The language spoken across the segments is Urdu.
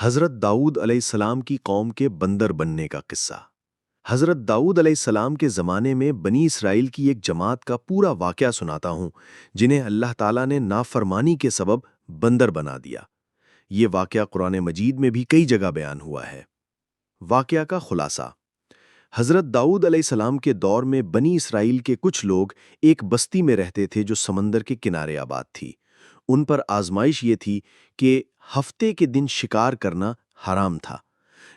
حضرت داؤد علیہ السلام کی قوم کے بندر بننے کا قصہ۔ حضرت داؤد علیہ السلام کے زمانے میں بنی اسرائیل کی ایک جماعت کا پورا واقعہ سناتا ہوں، جنہیں اللہ تعالیٰ نے نافرمانی کے سبب بندر بنا دیا۔ یہ واقعہ قرآن مجید میں بھی کئی جگہ بیان ہوا ہے۔ واقعہ کا خلاصہ: حضرت داؤد علیہ السلام کے دور میں بنی اسرائیل کے کچھ لوگ ایک بستی میں رہتے تھے جو سمندر کے کنارے آباد تھی۔ ان پر آزمائش یہ تھی کہ ہفتے کے دن شکار کرنا حرام تھا،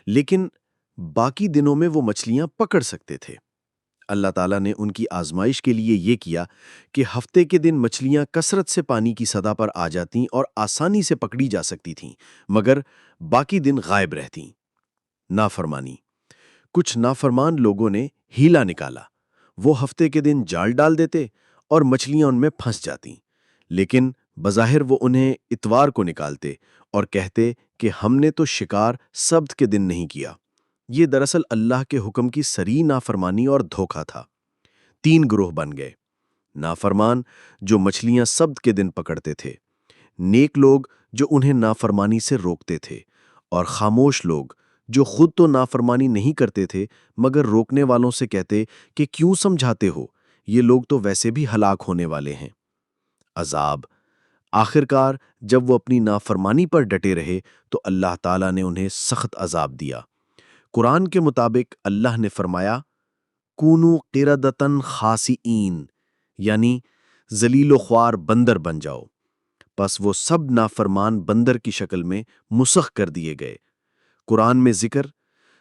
لیکن باقی دنوں میں وہ مچھلیاں پکڑ سکتے تھے۔ اللہ تعالیٰ نے ان کی آزمائش کے لیے یہ کیا کہ ہفتے کے دن مچھلیاں کثرت سے پانی کی سطح پر آ جاتیں اور آسانی سے پکڑی جا سکتی تھیں، مگر باقی دن غائب رہتیں۔ نافرمانی: کچھ نافرمان لوگوں نے ہیلا نکالا۔ وہ ہفتے کے دن جال ڈال دیتے اور مچھلیاں ان میں پھنس جاتیں، لیکن بظاہر وہ انہیں اتوار کو نکالتے اور کہتے کہ ہم نے تو شکار سبت کے دن نہیں کیا۔ یہ دراصل اللہ کے حکم کی صریح نافرمانی اور دھوکہ تھا۔ 3 گروہ بن گئے: نافرمان جو مچھلیاں سبت کے دن پکڑتے تھے، نیک لوگ جو انہیں نافرمانی سے روکتے تھے، اور خاموش لوگ جو خود تو نافرمانی نہیں کرتے تھے مگر روکنے والوں سے کہتے کہ کیوں سمجھاتے ہو، یہ لوگ تو ویسے بھی ہلاک ہونے والے ہیں۔ عذاب: آخرکار جب وہ اپنی نافرمانی پر ڈٹے رہے تو اللہ تعالیٰ نے انہیں سخت عذاب دیا۔ قرآن کے مطابق اللہ نے فرمایا: کونوا قردۃ خاسئین، یعنی ذلیل و خوار بندر بن جاؤ۔ پس وہ سب نافرمان بندر کی شکل میں مسخ کر دیے گئے۔ قرآن میں ذکر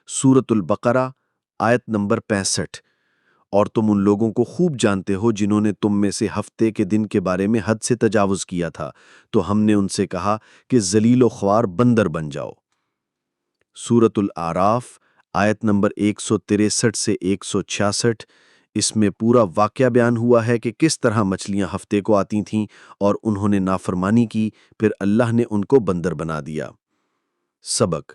سورۃ البقرہ آیت نمبر 65۔ اور تم ان لوگوں کو خوب جانتے ہو جنہوں نے تم میں سے ہفتے کے دن کے بارے میں حد سے تجاوز کیا تھا، تو ہم نے ان سے کہا کہ ذلیل و خوار بندر بن جاؤ۔ سورۃ الاعراف آیت نمبر 163 سے 166۔ اس میں پورا واقعہ بیان ہوا ہے کہ کس طرح مچھلیاں ہفتے کو آتی تھیں اور انہوں نے نافرمانی کی، پھر اللہ نے ان کو بندر بنا دیا۔ سبق: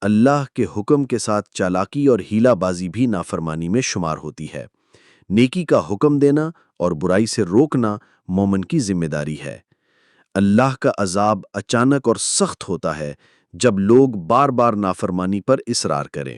اللہ کے حکم کے ساتھ چالاکی اور ہیلا بازی بھی نافرمانی میں شمار ہوتی ہے۔ نیکی کا حکم دینا اور برائی سے روکنا مومن کی ذمہ داری ہے۔ اللہ کا عذاب اچانک اور سخت ہوتا ہے جب لوگ بار بار نافرمانی پر اصرار کریں۔